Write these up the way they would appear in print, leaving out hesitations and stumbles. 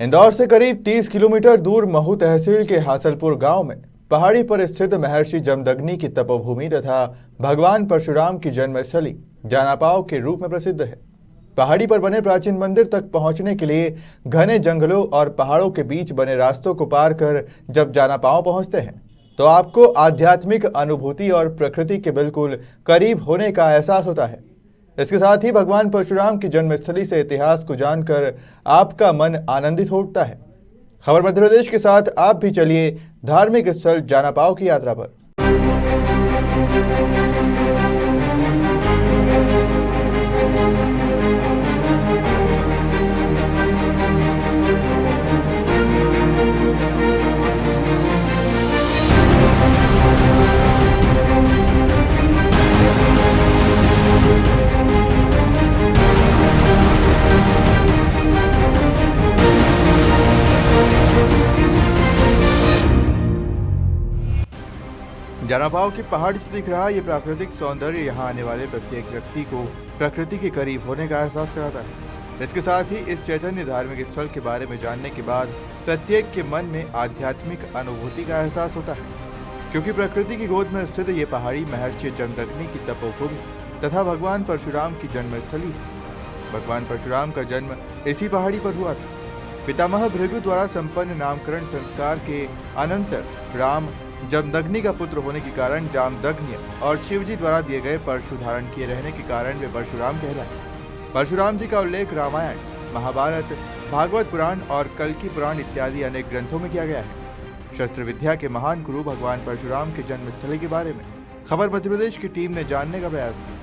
इंदौर से करीब 30 किलोमीटर दूर महू तहसील के हासलपुर गांव में पहाड़ी पर स्थित महर्षि जमदग्नि की तपोभूमि तथा भगवान परशुराम की जन्मस्थली जानापाव के रूप में प्रसिद्ध है। पहाड़ी पर बने प्राचीन मंदिर तक पहुंचने के लिए घने जंगलों और पहाड़ों के बीच बने रास्तों को पार कर जब जानापाव पहुंचते हैं तो आपको आध्यात्मिक अनुभूति और प्रकृति के बिल्कुल करीब होने का एहसास होता है। इसके साथ ही भगवान परशुराम की जन्मस्थली से इतिहास को जानकर आपका मन आनंदित हो उठता है। खबर मध्य प्रदेश के साथ आप भी चलिए धार्मिक स्थल जानापाव की यात्रा पर। जानापाव की पहाड़ी से दिख रहा ये प्राकृतिक सौंदर्य यहाँ आने वाले प्रत्येक व्यक्ति को प्रकृति के करीब होने का एहसास कराता है। इसके साथ ही इस चैतन्य धार्मिक स्थल के बारे में जानने के बाद प्रत्येक के मन में आध्यात्मिक अनुभूति का एहसास होता है, क्योंकि प्रकृति की गोद में स्थित ये पहाड़ी महर्षि जमदग्नि की तपोभूमि तथा भगवान परशुराम की जन्मस्थली है। भगवान परशुराम का जन्म इसी पहाड़ी पर हुआ था। पितामह भृगु द्वारा संपन्न नामकरण संस्कार के अनंतर राम जमदग्नि का पुत्र होने के कारण जामदग्नि और शिवजी द्वारा दिए गए परशु धारण किए रहने के कारण वे परशुराम कहलाए। परशुराम जी का उल्लेख रामायण, महाभारत, भागवत पुराण और कल्कि पुराण इत्यादि अनेक ग्रंथों में किया गया है। शस्त्र विद्या के महान गुरु भगवान परशुराम के जन्मस्थली के बारे में खबर मध्य प्रदेश की टीम ने जानने का प्रयास किया।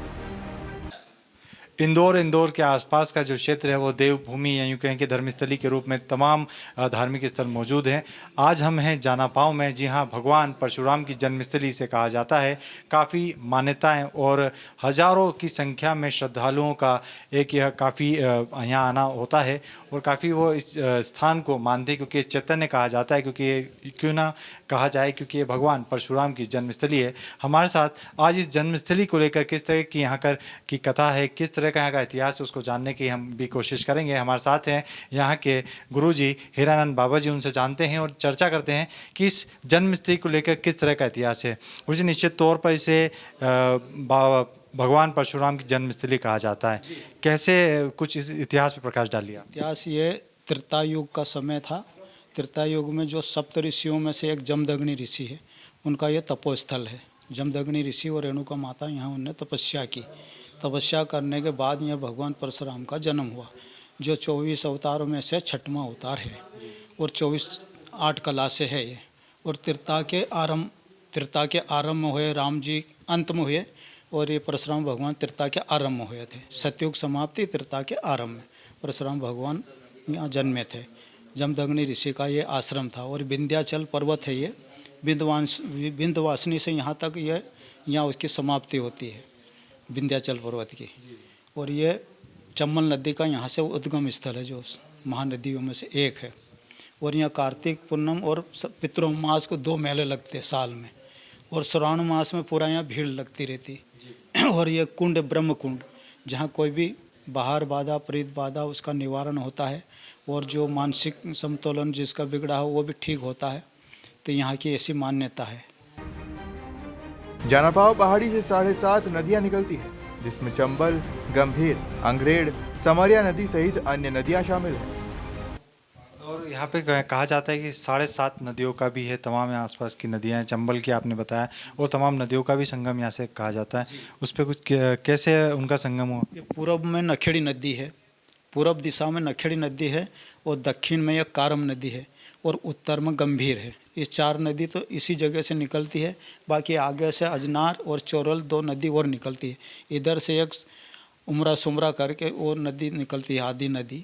इंदौर के आसपास का जो क्षेत्र है वो देवभूमि या यूँ कहें कि धर्मस्थली के रूप में तमाम धार्मिक स्थल मौजूद हैं। आज हम हैं जानापाव में। जी हाँ, भगवान परशुराम की जन्मस्थली से कहा जाता है। काफ़ी मान्यताएं और हज़ारों की संख्या में श्रद्धालुओं का एक यह काफ़ी यहाँ आना होता है और काफ़ी वो इस स्थान को मानते हैं, क्योंकि चैतन्य कहा जाता है, क्योंकि क्यों ना कहा जाए, क्योंकि ये भगवान परशुराम की जन्मस्थली है। हमारे साथ आज इस जन्मस्थली को लेकर किस तरह की यहाँ की कथा है, किस तरह का यहाँ का इतिहास है, उसको जानने की हम भी कोशिश करेंगे। हमारे साथ हैं यहाँ के गुरुजी हीरानंद बाबा जी, उनसे जानते हैं और चर्चा करते हैं कि इस जन्मस्थली को लेकर किस तरह का इतिहास है। मुझे निश्चित तौर पर इसे भगवान परशुराम की जन्मस्थली कहा जाता है। कैसे कुछ इस इतिहास पर प्रकाश डालिए। इतिहास ये त्रेता युग का समय था। त्रेता युग में जो सप्त ऋषियों में से एक जमदग्नि ऋषि है, उनका ये तपोस्थल है। जमदग्नि ऋषि और रेणुका माता यहाँ उन्होंने तपस्या की। तपस्या करने के बाद यह भगवान परशुराम का जन्म हुआ, जो 24 अवतारों में से 6वां अवतार है और 8 कला से है ये। और त्रेता के आरंभ में हुए, राम जी अंत में हुए और ये परशुराम भगवान त्रेता के आरंभ में हुए थे। सतयुग समाप्ति, त्रेता के आरंभ में परशुराम भगवान यहाँ जन्मे थे। जमदग्नि ऋषि का ये आश्रम था और विंध्याचल पर्वत है ये। विंध्यवासिनी से यहाँ तक यहाँ उसकी समाप्ति होती है, विंध्याचल पर्वत की। और ये चंबल नदी का यहाँ से उद्गम स्थल है, जो महानदियों में से एक है। और यहाँ कार्तिक पूर्णम और पितरों मास को 2 मेले लगते हैं साल में, और श्रावण मास में पूरा यहाँ भीड़ लगती रहती। और ये कुंड ब्रह्म कुंड, जहाँ कोई भी बाहर बाधा, प्रेत बाधा, उसका निवारण होता है और जो मानसिक संतुलन जिसका बिगड़ा हो वो भी ठीक होता है। तो यहाँ की ऐसी मान्यता है। जानापाव पहाड़ी से 7.5 नदियां निकलती है, जिसमें चंबल, गंभीर, अंग्रेड़, समरिया नदी सहित अन्य नदियां शामिल हैं। और यहाँ पे कहा जाता है कि 7.5 नदियों का भी है, तमाम यहाँ आसपास की नदियाँ हैं। चंबल की आपने बताया, और तमाम नदियों का भी संगम यहाँ से कहा जाता है। उस पर कुछ कैसे उनका संगम हुआ? ये पूर्व में नखेड़ी नदी है, पूर्व दिशा में नखेड़ी नदी है, और दक्षिण में यह कारम नदी है, और उत्तर में गंभीर है। ये 4 नदी तो इसी जगह से निकलती है। बाकी आगे से अजनार और चोरल 2 नदी और निकलती है। इधर से एक उमरा सुमरा करके और नदी निकलती है, आदि नदी।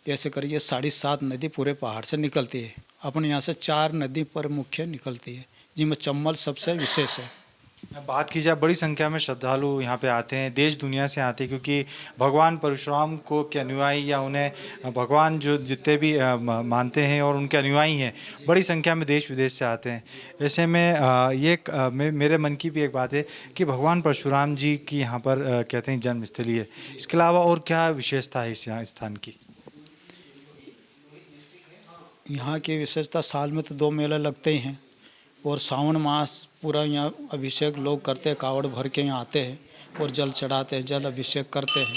ऐसे करिए 7.5 नदी पूरे पहाड़ से निकलती है। अपने यहाँ से 4 नदी पर मुख्य निकलती है, जिनमें चंबल सबसे विशेष है। बात की जाए, बड़ी संख्या में श्रद्धालु यहाँ पे आते हैं, देश दुनिया से आते हैं, क्योंकि भगवान परशुराम को के अनुयायी या उन्हें भगवान जो जितने भी मानते हैं और उनके अनुयायी हैं, बड़ी संख्या में देश विदेश से आते हैं। ऐसे में मेरे मन की भी एक बात है कि भगवान परशुराम जी की यहाँ पर कहते हैं जन्मस्थली है। इसके अलावा और क्या विशेषता है इस यहाँ स्थान की? यहाँ की विशेषता साल में तो 2 मेले लगते ही हैं और सावन मास पूरा यहाँ अभिषेक लोग करते हैं, कावड़ भर के यहाँ आते हैं और जल चढ़ाते हैं, जल अभिषेक करते हैं।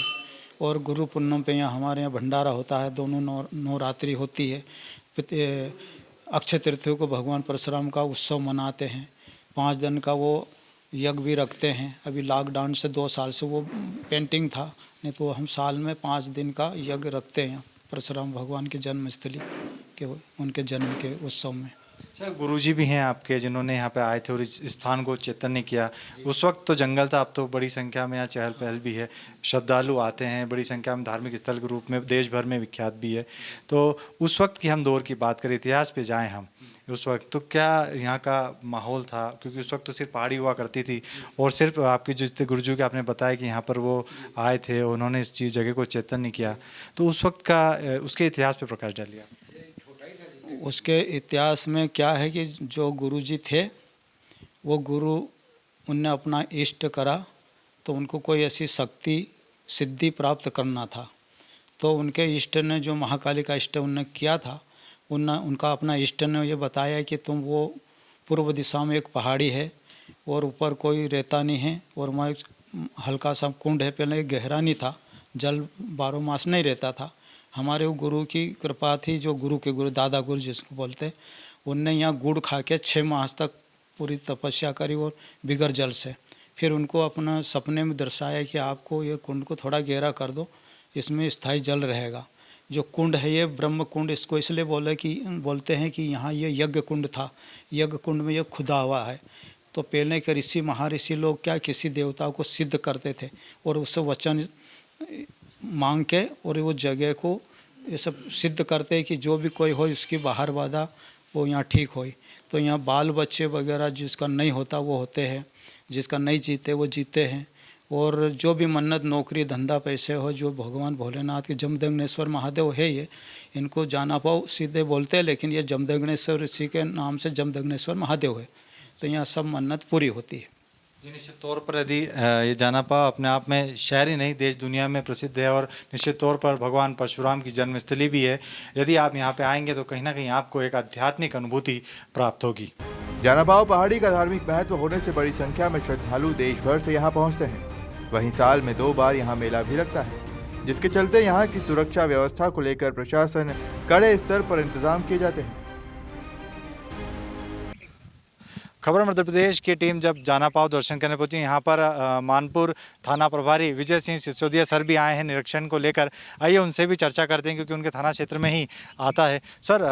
और गुरु पूर्णिमा पे यहाँ हमारे यहाँ भंडारा होता है, दोनों नवरात्रि होती है। अक्षय तृतीया को भगवान परशुराम का उत्सव मनाते हैं, 5 दिन का वो यज्ञ भी रखते हैं। अभी लॉकडाउन से 2 साल से वो पेंटिंग था, नहीं तो हम साल में 5 दिन का यज्ञ रखते हैं परशुराम भगवान की जन्मस्थली के उनके जन्म के उत्सव में। सर गुरुजी भी हैं आपके जिन्होंने यहाँ पे आए थे और इस स्थान को चैतन्य किया। उस वक्त तो जंगल था, अब तो बड़ी संख्या में यहाँ चहल पहल भी है, श्रद्धालु आते हैं, बड़ी संख्या में धार्मिक स्थल के रूप में देश भर में विख्यात भी है। तो उस वक्त की हम दौर की बात करें, इतिहास पे जाएं हम, उस वक्त तो क्या यहाँ का माहौल था? क्योंकि उस वक्त तो सिर्फ पहाड़ी हुआ करती थी और सिर्फ आपकी जिस गुरुजी के आपने बताया कि यहाँ पर वो आए थे, उन्होंने इस चीज़ जगह को चैतन्य किया, तो उस वक्त का उसके इतिहास पे प्रकाश डालिए। उसके इतिहास में क्या है कि जो गुरुजी थे वो गुरु उनने अपना इष्ट करा, तो उनको कोई ऐसी शक्ति सिद्धि प्राप्त करना था, तो उनके इष्ट ने जो महाकाली का इष्ट उनने किया था, उनका अपना इष्ट ने ये बताया कि तुम वो पूर्व दिशा में एक पहाड़ी है और ऊपर कोई रेता नहीं है और वहाँ एक हल्का सा कुंड है, पहले गहरा नहीं था, जल 12 मास नहीं रहता था। हमारे वो गुरु की कृपा थी, जो गुरु के गुरु दादा गुरु जिसको बोलते, उनने यहाँ गुड़ खा के 6 मास तक पूरी तपस्या करी और बिगर जल से। फिर उनको अपना सपने में दर्शाया कि आपको ये कुंड को थोड़ा गहरा कर दो, इसमें स्थायी जल रहेगा। जो कुंड है ये ब्रह्म कुंड इसको इसलिए बोलते हैं कि यहाँ ये यज्ञ कुंड था, यज्ञ कुंड में ये खुदा हुआ है। तो पहले के ऋषि महर्षि लोग क्या किसी देवता को सिद्ध करते थे और उससे वचन मांग के और वो जगह को ये सब सिद्ध करते हैं कि जो भी कोई हो उसकी बाहर बाधा वो यहाँ ठीक हो। तो यहाँ बाल बच्चे वगैरह जिसका नहीं होता वो होते हैं, जिसका नहीं जीते वो जीते हैं। और जो भी मन्नत नौकरी धंधा पैसे हो, जो भगवान भोलेनाथ के जमदग्नेश्वर महादेव है, ये इनको जाना पाओ सीधे बोलते हैं, लेकिन ये जमदग्नेश्वर ऋषि के नाम से जमदग्नेश्वर महादेव है। तो यहाँ सब मन्नत पूरी होती है। जी निश्चित तौर पर यदि ये जाना पाओ अपने आप में शहर ही नहीं देश दुनिया में प्रसिद्ध है और निश्चित तौर पर भगवान परशुराम की जन्मस्थली भी है। यदि आप यहाँ पे आएंगे तो कहीं ना कहीं आपको एक आध्यात्मिक अनुभूति प्राप्त होगी। जाना पाओ पहाड़ी का धार्मिक महत्व होने से बड़ी संख्या में श्रद्धालु देश भर से यहाँ पहुँचते हैं। वहीं साल में 2 बार यहाँ मेला भी लगता है, जिसके चलते यहाँ की सुरक्षा व्यवस्था को लेकर प्रशासन कड़े स्तर पर इंतजाम किए जाते हैं। खबर मध्य प्रदेश की टीम जब जाना पाओ दर्शन करने पहुंची, यहाँ पर मानपुर थाना प्रभारी विजय सिंह सिसोदिया सर भी आए हैं निरीक्षण को लेकर। आइए उनसे भी चर्चा करते हैं क्योंकि उनके थाना क्षेत्र में ही आता है। सर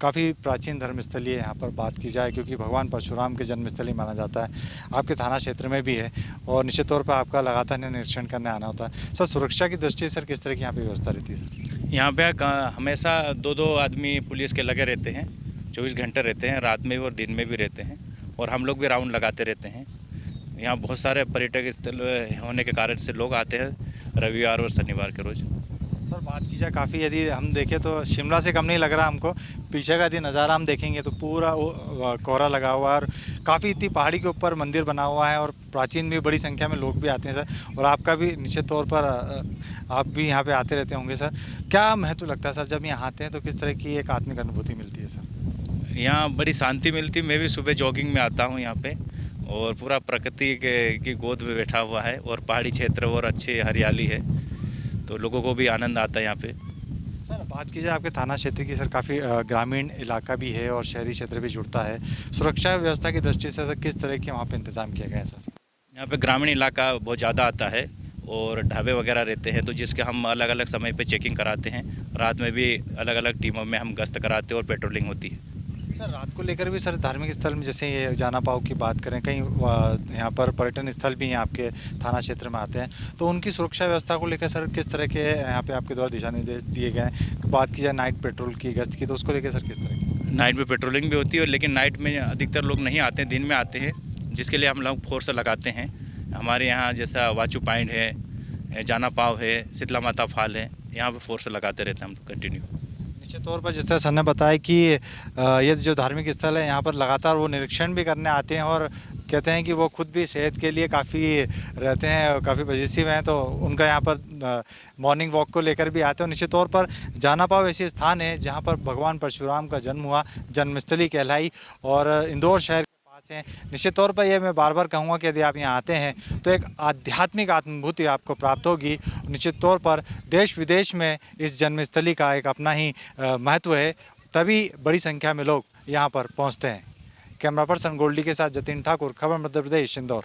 काफ़ी प्राचीन धर्मस्थली है यहाँ पर बात की जाए, क्योंकि भगवान परशुराम के जन्मस्थली माना जाता है, आपके थाना क्षेत्र में भी है और निश्चित तौर पर आपका लगातार निरीक्षण करने आना होता है। सर सुरक्षा की दृष्टि सर किस तरह की यहाँ पर व्यवस्था रहती है? सर यहाँ पे हमेशा 2-2 आदमी पुलिस के लगे रहते हैं, 24 घंटे रहते हैं, रात में भी और दिन में भी रहते हैं और हम लोग भी राउंड लगाते रहते हैं। यहाँ बहुत सारे पर्यटक स्थल होने के कारण से लोग आते हैं रविवार और शनिवार के रोज़। सर बात की जाए काफ़ी यदि हम देखें तो शिमला से कम नहीं लग रहा हमको। पीछे का यदि नज़ारा हम देखेंगे तो पूरा कोहरा लगा हुआ है और काफ़ी इतनी पहाड़ी के ऊपर मंदिर बना हुआ है और प्राचीन भी बड़ी संख्या में लोग भी आते हैं सर। और आपका भी निश्चित तौर पर आप भी यहाँ पे आते रहते होंगे सर। क्या महत्व लगता है सर जब यहाँ आते हैं तो किस तरह की एक आत्मिक अनुभूति मिलती है सर? यहाँ बड़ी शांति मिलती। मैं भी सुबह जॉगिंग में आता हूँ यहाँ पे और पूरा प्रकृति की गोद में बैठा हुआ है और पहाड़ी क्षेत्र और अच्छी हरियाली है, तो लोगों को भी आनंद आता है यहाँ पे। सर बात की जाए आपके थाना क्षेत्र की सर, काफ़ी ग्रामीण इलाका भी है और शहरी क्षेत्र भी जुड़ता है। सुरक्षा व्यवस्था की दृष्टि से सर किस तरह के वहाँ पे इंतजाम किया गया है सर? यहाँ पे ग्रामीण इलाका बहुत ज़्यादा आता है और ढाबे वगैरह रहते हैं, तो जिसके हम अलग अलग समय पे चेकिंग कराते हैं। रात में भी अलग अलग टीमों में हम गश्त कराते हैं और पेट्रोलिंग होती है। सर रात को लेकर भी सर धार्मिक स्थल में जैसे ये जाना पाओ की बात करें, कहीं यहाँ पर पर्यटन स्थल भी हैं आपके थाना क्षेत्र में आते हैं, तो उनकी सुरक्षा व्यवस्था को लेकर सर किस तरह के यहाँ पे आपके द्वारा दिशा निर्देश दिए गए हैं? बात की जाए नाइट पेट्रोल की गश्त की, तो उसको लेकर सर किस तरह की? नाइट में पेट्रोलिंग भी होती है, लेकिन नाइट में अधिकतर लोग नहीं आते हैं, दिन में आते हैं, जिसके लिए हम लोग फोर्स लगाते हैं। हमारे यहाँ जैसा वाचू पॉइंट है, जाना पाव है, शीतला माता फॉल है, यहाँ पर फोर्स लगाते रहते हैं हम कंटिन्यू। निश्चित तौर पर जिस तरह सर ने बताया कि ये जो धार्मिक स्थल है यहाँ पर लगातार वो निरीक्षण भी करने आते हैं और कहते हैं कि वो खुद भी सेहत के लिए काफ़ी रहते हैं, काफ़ी पॉजिटिव हैं, तो उनका यहाँ पर मॉर्निंग वॉक को लेकर भी आते हैं। निश्चित तौर पर जाना पाव ऐसे स्थान है जहाँ पर भगवान परशुराम का जन्म हुआ, जन्मस्थली कहलाई, और इंदौर शहर के पास है। निश्चित तौर पर यह मैं बार बार कहूँगा कि यदि आप यहाँ आते हैं तो एक आध्यात्मिक अनुभूति आपको प्राप्त होगी। निश्चित तौर पर देश विदेश में इस जन्मस्थली का एक अपना ही महत्व है, तभी बड़ी संख्या में लोग यहाँ पर पहुँचते हैं। कैमरा पर्सन गोल्डी के साथ जतिन ठाकुर, खबर मध्य प्रदेश, इंदौर।